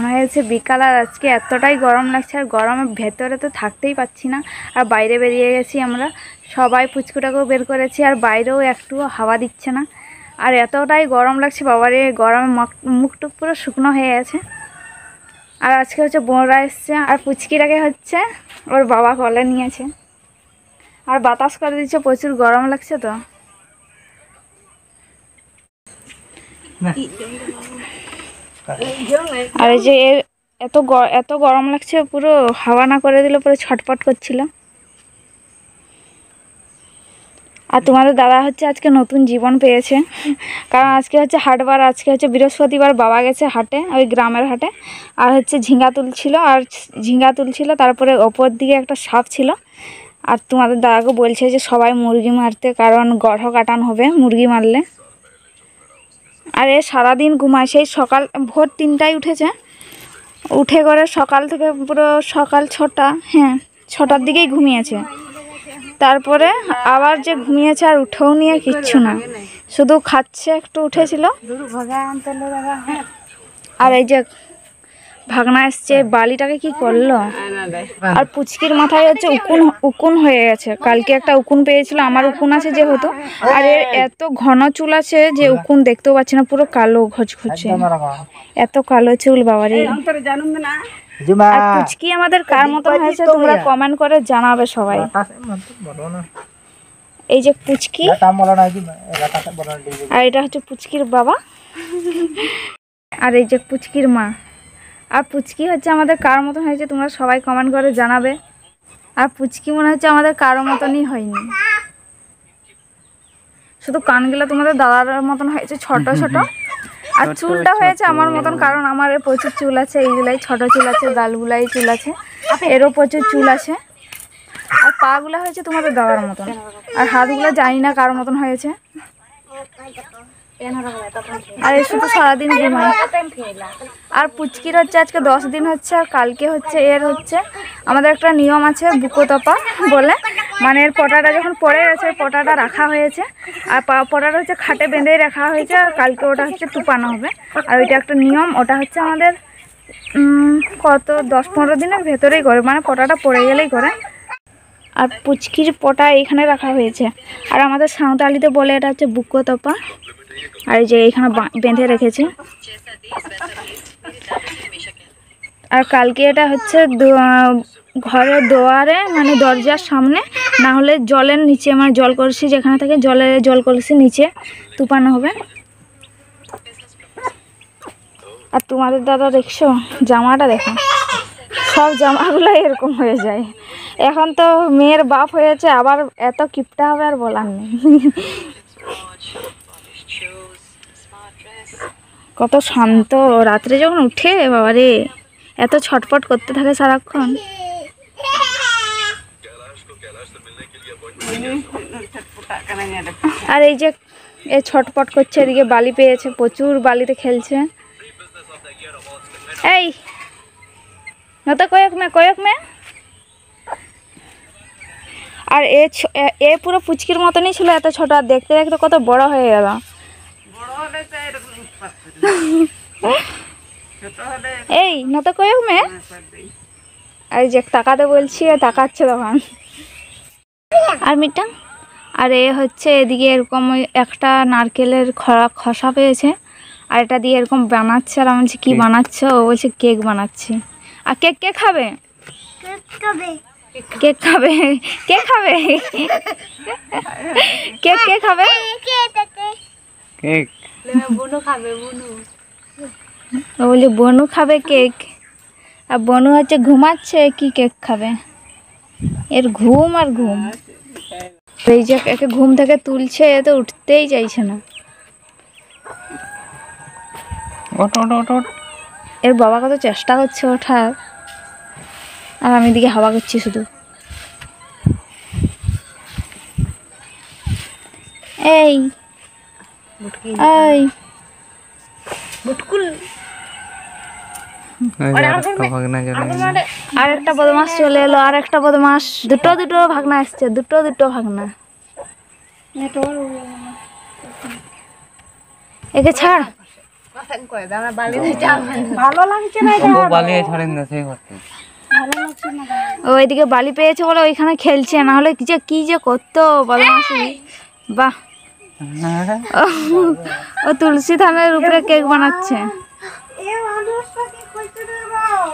হয়েছে বিকাল, আর আজকে এতটাই গরম লাগছে, আর গরমের ভেতরে তো থাকতেই পাচ্ছি না। আর বাইরে বেরিয়ে গেছি আমরা সবাই, পুচকুটাকেও বের করেছি, আর বাইরেও একটুও হাওয়া দিচ্ছে না। আর এতটাই গরম লাগছে বাবারে, গরমে মুখটুক পুরো শুকনো হয়ে গেছে। আর আজকে হচ্ছে বোনরা এসছে, আর পুচকিটাকে হচ্ছে ওর বাবা কোলে নিয়েছে, আর বাতাস করে দিচ্ছে, প্রচুর গরম লাগছে তো। আর এই যে এর এত গরম লাগছে, পুরো হাওয়া না করে দিলে পুরো ছটপট করছিল। আর তোমাদের দাদা হচ্ছে আজকে নতুন জীবন পেয়েছে, কারণ আজকে হচ্ছে হাটবার, আজকে হচ্ছে বৃহস্পতিবার, বাবা গেছে হাটে, ওই গ্রামের হাটে। আর হচ্ছে ঝিঙ্গা তুলছিল, তারপরে ওপর দিকে একটা সাপ ছিল। আর তোমাদের দাদাকে বলছে যে সবাই মুরগি মারতে, কারণ গড় কাটানো হবে মুরগি মারলে। আর এ সারাদিন ঘুমায়, সেই সকাল ভোর 3টায় উঠেছে, উঠে করে সকাল থেকে পুরো সকাল 6টার দিকেই ঘুমিয়েছে। তারপরে আবার যে ঘুমিয়েছে, আর উঠেও নিয়ে কিচ্ছু না, শুধু খাচ্ছে, একটু উঠেছিল। আর এই যে ভাগনা এসছে, বালিটাকে কি করলো। আর পুচকির মাথায় হচ্ছে উকুন হয়ে গেছে, কালকে একটা উকুন পেয়েছিল, আমার উকুন আছে যেহেতু। আর এর এত ঘন চুল আছে যে উকুন দেখতেও পাচ্ছি না, পুরো কালো ঘচঘচে, এত কালো চুল বাবারে। আর পুচকি আমাদের কার মতন হয়েছে তোমরা কমেন্ট করে জানাবে সবাই। এই যে পুচকি, আর এটা হচ্ছে পুচকির বাবা, আর এই যে পুচকির মা। আর পুচকি হচ্ছে আমাদের কার মতন হয়েছে তোমরা সবাই কমেন্ট করে জানাবে। আর পুচকি মনে হচ্ছে আমাদের কারো মতনই হয়নি, শুধু কানগুলো তোমাদের দাদার মতন হয়েছে ছোট ছোট, আর চুলটা হয়েছে আমার মতন, কারণ আমার প্রচুর চুল আছে, এইগুলাই ছোট চুল আছে, গালগুলাই চুল আছে, এরও প্রচুর চুল আছে। আর পাগুলা হয়েছে তোমাদের দাদার মতন, আর হাতগুলো জানি না কার মতন হয়েছে। আর এ শুধু সারাদিন ঘুমায়। আর পুচকির হচ্ছে আজকে 10 দিন হচ্ছে, আর কালকে হচ্ছে এর হচ্ছে আমাদের একটা নিয়ম আছে বুকোতপা বলে, মানে এর পটাটা যখন পড়ে গেছে, পটাটা রাখা হয়েছে, আর পটাটা হচ্ছে খাটে বেঁধেই রাখা হয়েছে, আর কালকে ওটা হচ্ছে টুপানো হবে। আর ওইটা একটা নিয়ম, ওটা হচ্ছে আমাদের কত 10-15 দিনের ভেতরেই করে, মানে পটাটা পড়ে গেলেই করে। আর পুচকির পটা এইখানে রাখা হয়েছে, আর আমাদের সাঁওতালিতে বলে এটা হচ্ছে বুকোতপা। আর এই যে এইখানে বেঁধে রেখেছি। আর কালকে এটা হচ্ছে ঘরের দুয়ারে, মানে দরজার সামনে, না হলে জলের নিচে, মানে জল কলসি যেখানে থাকে, জল কলসি নিচে তুপানো হবে। আর তোমাদের দাদা দেখছো জামাটা, দেখো সব জামাগুলো এরকম হয়ে যায়। এখন তো মেয়ের বাপ হয়েছে, আবার এত কিপটা হবে আর বলার নেই। কত শান্ত, রাত্রে যখন উঠে বাবারে এত ছটপট করতে থাকে সারাক্ষণ। আর এই যে এ ছটপট করছে, এদিকে বালি পেয়েছে, প্রচুর বালিতে খেলছে। এই নতো কয়েক মে। আর এ পুরো পুচকির মতনই ছিল, এত ছোট, আর দেখতে দেখতে কত বড় হয়ে গেল। এই নতো কয়েক মে। আর যে তাকাতে বলছি, তাকাচ্ছে তখন। আর মিটা, আর এ হচ্ছে এদিকে এরকম একটা নারকেলের খসা পেয়েছে, আর এটা দিয়ে এরকম বানাচ্ছে। আর আমি বলছি কি বানাচ্ছ, ও বলছে কেক বানাচ্ছি। আর কেক কে খাবে? কেক খাবে, কে খাবে কেক? কে খাবে কেক? বনু খাবে, বনু। ও বলে বনু খাবে কেক, আর বনু হচ্ছে ঘুমাচ্ছে, কি কেক খাবে? এর ঘুম আর ঘুম। এই যে একে ঘুম থেকে তুলছে, এ তো উঠতেই চাইছে না। এর বাবা কত চেষ্টা করছে ওঠার, আর আমি দিকে হাওয়া করছি শুধু। এই এই আর একটা বদমাস চলে এলো, আর একটা বদমাস, দুটো ভাগনা আসছে, দুটো ভাগনা। একে ছাড়, ভালো লাগছে না এটা বালি ছাড়েন না সেই করতে ভালো লাগছে না ওইদিকে বালি পেয়েছে বলে ওইখানে খেলছে, না হলে কি যে করতো বদমাশি। বাহ, ও তুলসী থানের উপরে কেক বানাচ্ছে। এ মানুষটা কি করতে রে বাবা